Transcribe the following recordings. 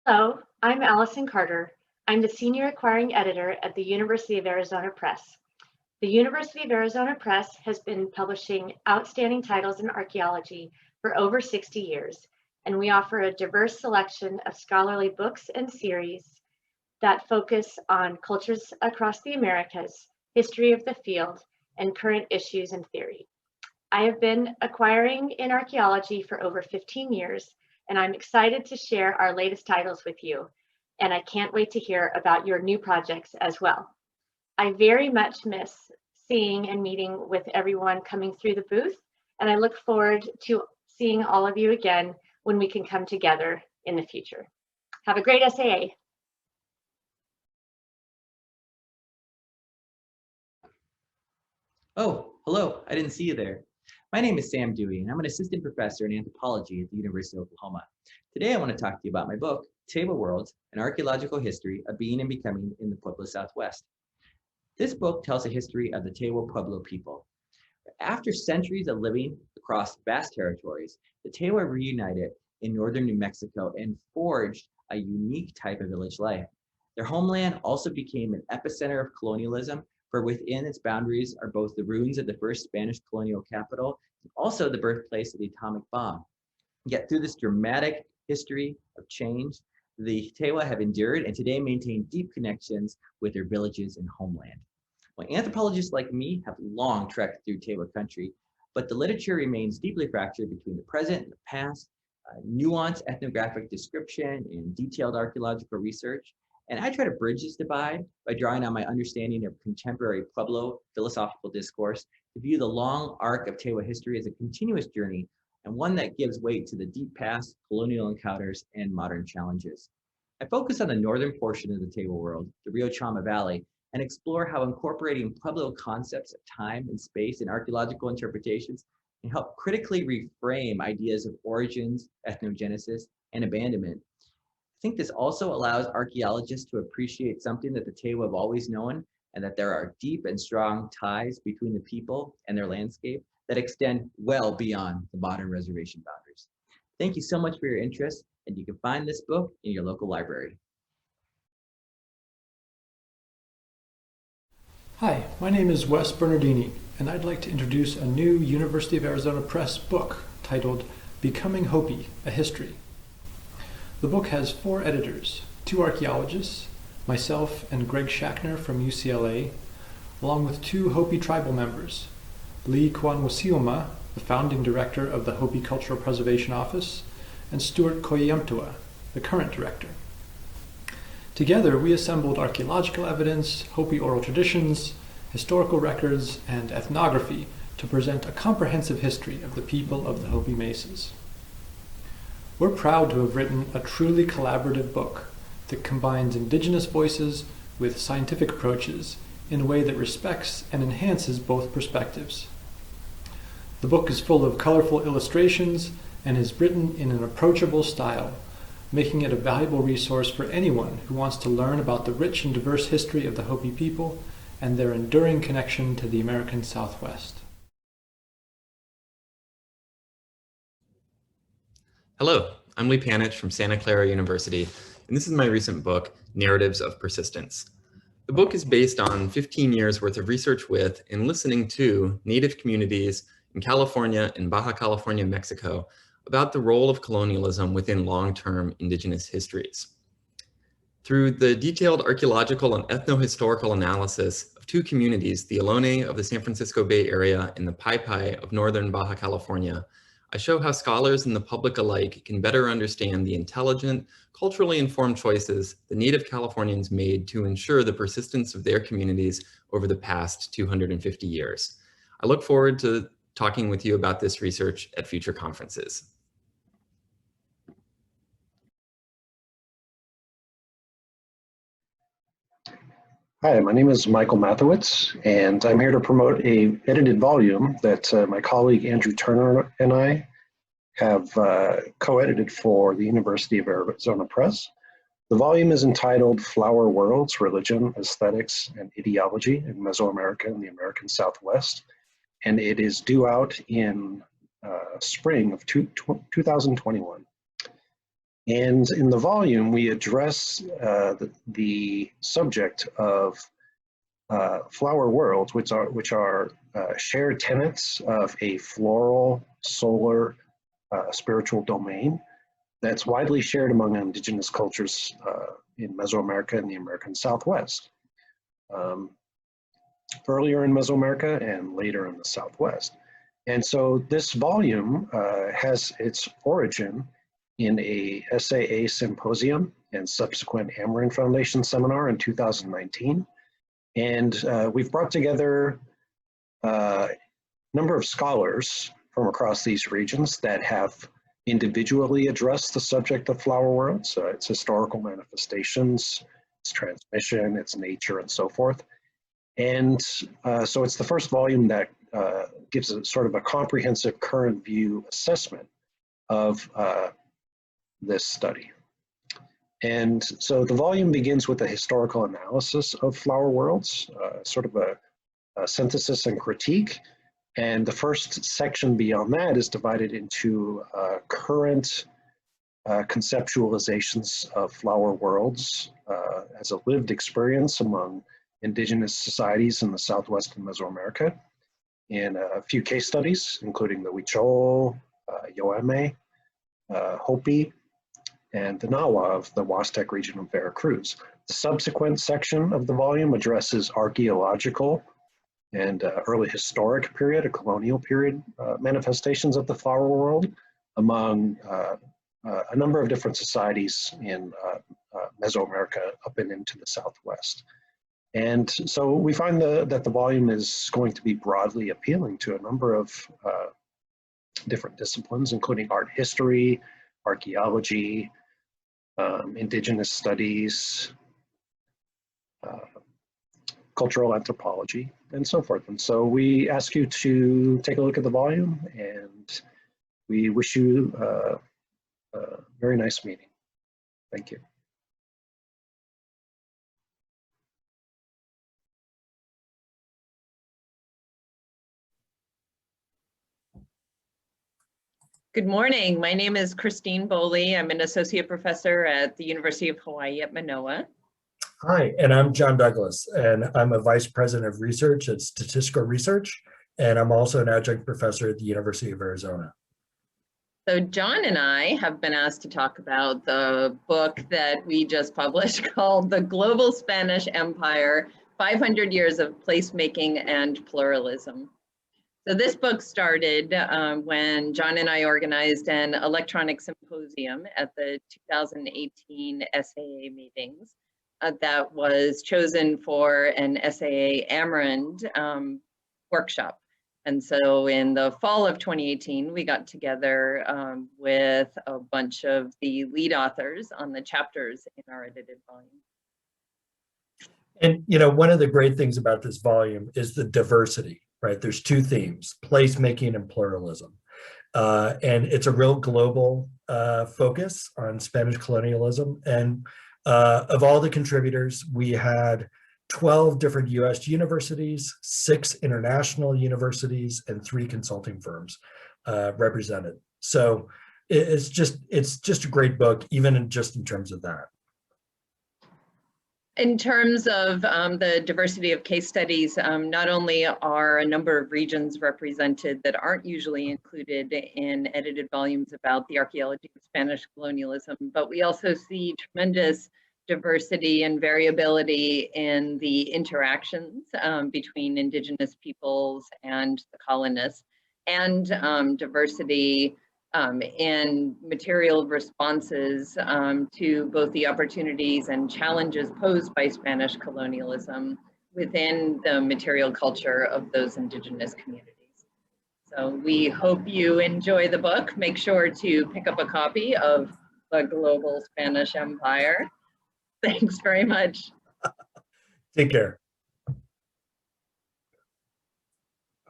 Hello, I'm Allyson Carter. I'm the Senior Acquiring Editor at the University of Arizona Press. The University of Arizona Press has been publishing outstanding titles in archaeology for over 60 years, and we offer a diverse selection of scholarly books and series that focus on cultures across the Americas, history of the field, and current issues and theory. I have been acquiring in archaeology for over 15 years, and I'm excited to share our latest titles with you. And I can't wait to hear about your new projects as well. I very much miss seeing and meeting with everyone coming through the booth, and I look forward to seeing all of you again when we can come together in the future. Have a great SAA. Oh, hello, I didn't see you there. My name is Sam Dewey, and I'm an assistant professor in anthropology at the University of Oklahoma. Today, I want to talk to you about my book, Table Worlds, An Archaeological History of Being and Becoming in the Pueblo Southwest. This book tells the history of the Tewa Pueblo people. After centuries of living across vast territories, the Tewa reunited in northern New Mexico and forged a unique type of village life. Their homeland also became an epicenter of colonialism, for within its boundaries are both the ruins of the first Spanish colonial capital and also the birthplace of the atomic bomb. Yet through this dramatic history of change, the Tewa have endured and today maintain deep connections with their villages and homeland. Well, anthropologists like me have long trekked through Tewa country, but the literature remains deeply fractured between the present and the past, nuanced ethnographic description and detailed archaeological research. And I try to bridge this divide by drawing on my understanding of contemporary Pueblo philosophical discourse to view the long arc of Tewa history as a continuous journey and one that gives weight to the deep past, colonial encounters, and modern challenges. I focus on the northern portion of the Tewa world, the Rio Chama Valley, and explore how incorporating Pueblo concepts of time and space in archaeological interpretations can help critically reframe ideas of origins, ethnogenesis, and abandonment. I think this also allows archaeologists to appreciate something that the Tewa have always known, and that there are deep and strong ties between the people and their landscape that extend well beyond the modern reservation boundaries. Thank you so much for your interest, and you can find this book in your local library. Hi, my name is Wes Bernardini, and I'd like to introduce a new University of Arizona Press book titled Becoming Hopi, A History. The book has 4 editors, 2 archaeologists, myself and Greg Schachner from UCLA, along with 2 Hopi tribal members, Lee Kwanwasioma, the founding director of the Hopi Cultural Preservation Office, and Stuart Koyemtua, the current director. Together, we assembled archaeological evidence, Hopi oral traditions, historical records, and ethnography to present a comprehensive history of the people of the Hopi Mesas. We're proud to have written a truly collaborative book that combines indigenous voices with scientific approaches in a way that respects and enhances both perspectives. The book is full of colorful illustrations and is written in an approachable style, making it a valuable resource for anyone who wants to learn about the rich and diverse history of the Hopi people and their enduring connection to the American Southwest. Hello, I'm Lee Panich from Santa Clara University, and this is my recent book, Narratives of Persistence. The book is based on 15 years worth of research with and listening to Native communities in California and Baja California, Mexico, about the role of colonialism within long-term indigenous histories. Through the detailed archaeological and ethnohistorical analysis of 2 communities, the Ohlone of the San Francisco Bay Area and the Pai Pai of northern Baja California, I show how scholars and the public alike can better understand the intelligent, culturally informed choices the Native Californians made to ensure the persistence of their communities over the past 250 years. I look forward to talking with you about this research at future conferences. Hi, my name is Michael Mathewitz, and I'm here to promote a edited volume that my colleague Andrew Turner and I have co-edited for the University of Arizona Press. The volume is entitled Flower Worlds, Religion, Aesthetics, and Ideology in Mesoamerica and the American Southwest, and it is due out in spring of 2021. And in the volume, we address the subject of flower worlds, which are shared tenets of a floral, solar, spiritual domain that's widely shared among indigenous cultures in Mesoamerica and the American Southwest. Earlier in Mesoamerica and later in the Southwest. And so this volume has its origin in a SAA symposium and subsequent Amarin Foundation seminar in 2019. And we've brought together a number of scholars from across these regions that have individually addressed the subject of flower worlds, its historical manifestations, its transmission, its nature, and so forth. And so it's the first volume that gives a sort of a comprehensive current view assessment of this study. And so the volume begins with a historical analysis of flower worlds, sort of a synthesis and critique. And the first section beyond that is divided into current conceptualizations of flower worlds as a lived experience among indigenous societies in the Southwest and Mesoamerica, in a few case studies, including the Huichol, Yoeme, Hopi, and the Nawa of the Huastec region of Veracruz. The subsequent section of the volume addresses archaeological and early historic period, a colonial period manifestations of the flower world among a number of different societies in Mesoamerica up and into the Southwest. And so we find that the volume is going to be broadly appealing to a number of different disciplines, including art history, archaeology, indigenous studies, cultural anthropology, and so forth. And so we ask you to take a look at the volume, and we wish you a very nice meeting. Thank you. Good morning. My name is Christine Boley. I'm an associate professor at the University of Hawaii at Manoa. Hi, and I'm John Douglas, and I'm a vice president of research at Statistical Research, and I'm also an adjunct professor at the University of Arizona. So John and I have been asked to talk about the book that we just published called The Global Spanish Empire, 500 Years of Placemaking and Pluralism. So this book started when John and I organized an electronic symposium at the 2018 SAA meetings that was chosen for an SAA Amarin workshop. And so in the fall of 2018, we got together with a bunch of the lead authors on the chapters in our edited volume. And one of the great things about this volume is the diversity, right? There's two themes, placemaking and pluralism. And it's a real global focus on Spanish colonialism. And of all the contributors, we had 12 different US universities, 6 international universities, and 3 consulting firms represented. So it's just a great book, even in terms of that. In terms of the diversity of case studies, not only are a number of regions represented that aren't usually included in edited volumes about the archaeology of Spanish colonialism, but we also see tremendous diversity and variability in the interactions between indigenous peoples and the colonists, and diversity in material responses to both the opportunities and challenges posed by Spanish colonialism within the material culture of those indigenous communities. So we hope you enjoy the book. Make sure to pick up a copy of The Global Spanish Empire. Thanks very much. Take care.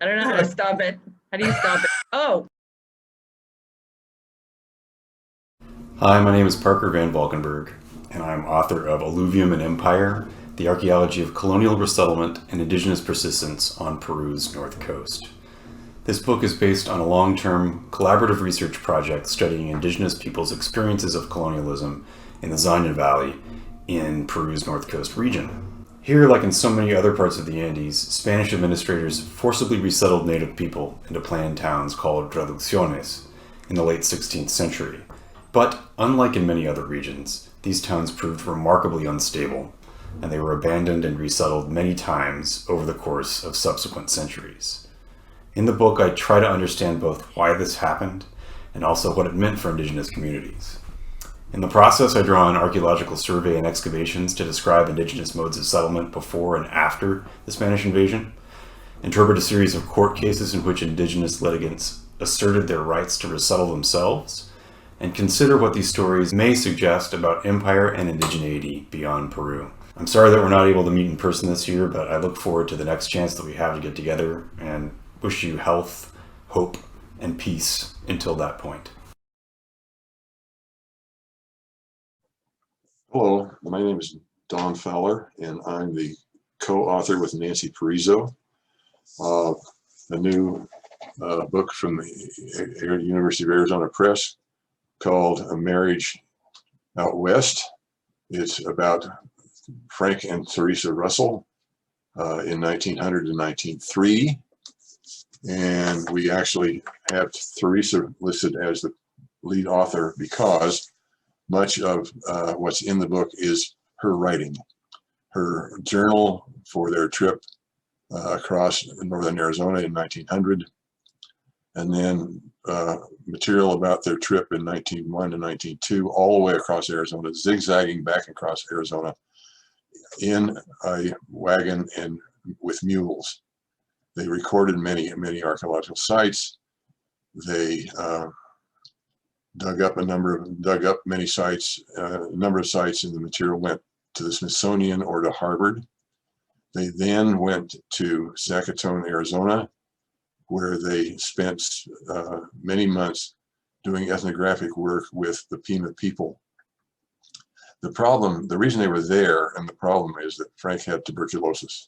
I don't know how to stop it. How do you stop it? Oh. Hi, my name is Parker Van Valkenburg, and I'm author of Alluvium and Empire, The Archaeology of Colonial Resettlement and Indigenous Persistence on Peru's North Coast. This book is based on a long-term collaborative research project studying indigenous peoples' experiences of colonialism in the Zanja Valley in Peru's North Coast region. Here, like in so many other parts of the Andes, Spanish administrators forcibly resettled native people into planned towns called traducciones in the late 16th century. But unlike in many other regions, these towns proved remarkably unstable, and they were abandoned and resettled many times over the course of subsequent centuries. In the book, I try to understand both why this happened and also what it meant for indigenous communities. In the process, I draw on archaeological survey and excavations to describe indigenous modes of settlement before and after the Spanish invasion, interpret a series of court cases in which indigenous litigants asserted their rights to resettle themselves, and consider what these stories may suggest about empire and indigeneity beyond Peru. I'm sorry that we're not able to meet in person this year, but I look forward to the next chance that we have to get together and wish you health, hope, and peace until that point. Hello, my name is Don Fowler, and I'm the co-author with Nancy Parizo of a new book from the University of Arizona Press called A Marriage Out West. It's about Frank and Theresa Russell in 1900 to 1903. And we actually have Theresa listed as the lead author because much of what's in the book is her writing. Her journal for their trip across northern Arizona in 1900, and then material about their trip in 1901 to 1902, all the way across Arizona, zigzagging back across Arizona in a wagon and with mules. They recorded many archaeological sites. They dug up many sites. A number of sites in the material went to the Smithsonian or to Harvard. They then went to Zacatone, Arizona, where they spent many months doing ethnographic work with the Pima people. The reason they were there, and the problem is that Frank had tuberculosis.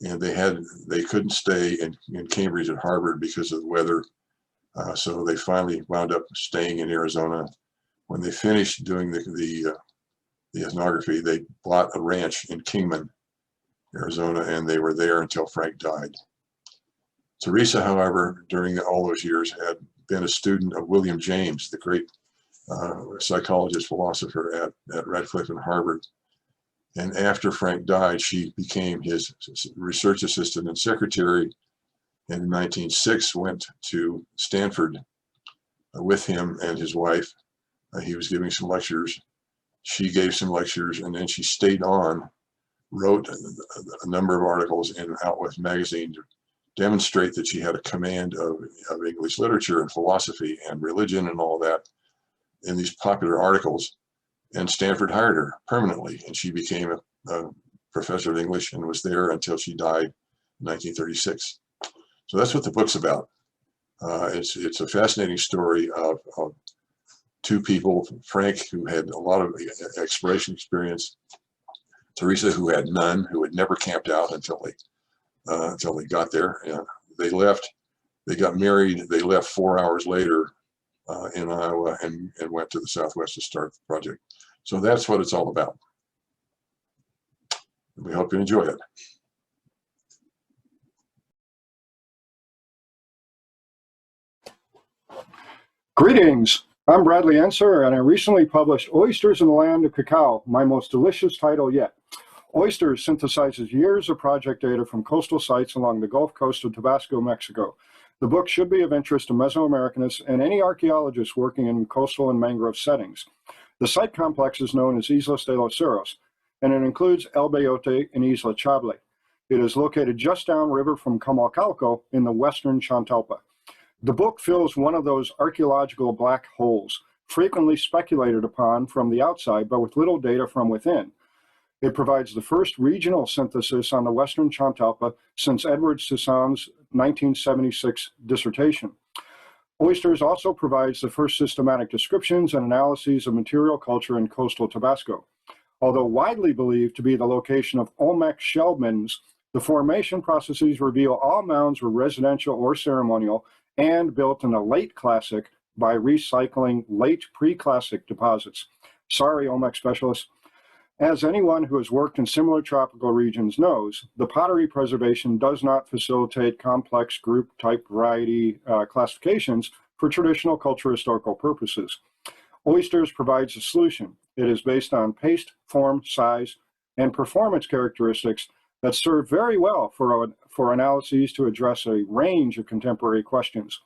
And they couldn't stay in Cambridge at Harvard because of the weather. So they finally wound up staying in Arizona. When they finished doing the ethnography, they bought a ranch in Kingman, Arizona, and they were there until Frank died. Theresa, however, during all those years had been a student of William James, the great psychologist, philosopher at Radcliffe and Harvard. And after Frank died, she became his research assistant and secretary. And in 1906, went to Stanford with him and his wife. He was giving some lectures. She gave some lectures, and then she stayed on, wrote a number of articles in Outwith magazine to demonstrate that she had a command of English literature and philosophy and religion and all that in these popular articles. And Stanford hired her permanently, and she became a professor of English and was there until she died in 1936. So that's what the book's about. It's a fascinating story of two people, Frank, who had a lot of exploration experience, Theresa, who had none, who had never camped out until they got there. And they left, they got married, they left 4 hours later in Iowa and went to the Southwest to start the project. So that's what it's all about. We hope you enjoy it. Greetings, I'm Bradley Enser, and I recently published Oysters in the Land of Cacao, my most delicious title yet. Oysters synthesizes years of project data from coastal sites along the Gulf Coast of Tabasco, Mexico. The book should be of interest to Mesoamericanists and any archaeologists working in coastal and mangrove settings. The site complex is known as Islas de los Cerros, and it includes El Beyote and Isla Chable. It is located just downriver from Comalcalco in the western Chantalpa. The book fills one of those archaeological black holes, frequently speculated upon from the outside, but with little data from within. It provides the first regional synthesis on the western Chantalpa since Edward Cézanne's 1976 dissertation. Oysters also provides the first systematic descriptions and analyses of material culture in coastal Tabasco. Although widely believed to be the location of Olmec shell middens, The formation processes reveal all mounds were residential or ceremonial and built in the late Classic by recycling late pre-Classic deposits. Sorry, Olmec specialists. As anyone who has worked in similar tropical regions knows, the pottery preservation does not facilitate complex group type variety classifications for traditional cultural historical purposes. Oysters provides a solution. It is based on paste, form, size, and performance characteristics that serve very well for analyses to address a range of contemporary questions.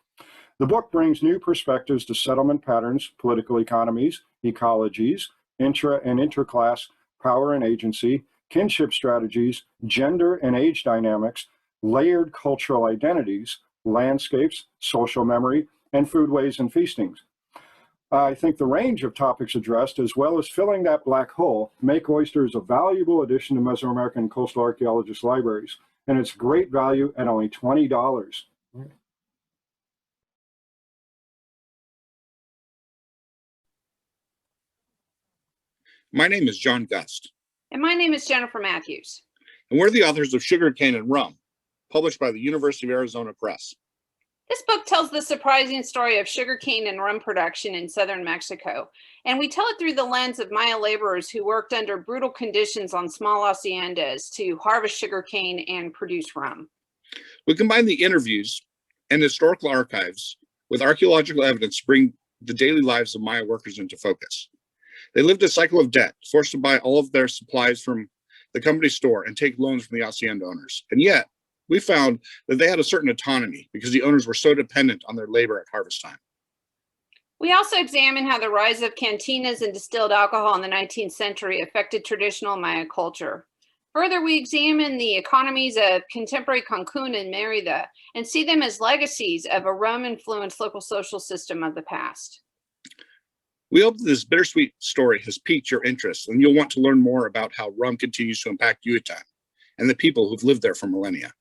The book brings new perspectives to settlement patterns, political economies, ecologies, intra and interclass power and agency, kinship strategies, gender and age dynamics, layered cultural identities, landscapes, social memory, and foodways and feastings. I think the range of topics addressed, as well as filling that black hole, make Oysters a valuable addition to Mesoamerican coastal archaeologists' libraries, and it's great value at only $20. My name is John Gust. And my name is Jennifer Matthews. And we're the authors of Sugarcane and Rum, published by the University of Arizona Press. This book tells the surprising story of sugarcane and rum production in southern Mexico, and we tell it through the lens of Maya laborers who worked under brutal conditions on small haciendas to harvest sugarcane and produce rum. We combine the interviews and historical archives with archaeological evidence to bring the daily lives of Maya workers into focus. They lived a cycle of debt, forced to buy all of their supplies from the company store and take loans from the hacienda owners. And yet, we found that they had a certain autonomy because the owners were so dependent on their labor at harvest time. We also examine how the rise of cantinas and distilled alcohol in the 19th century affected traditional Maya culture. Further, we examine the economies of contemporary Cancun and Mérida and see them as legacies of a rum-influenced local social system of the past. We hope that this bittersweet story has piqued your interest and you'll want to learn more about how rum continues to impact Yucatan and the people who've lived there for millennia.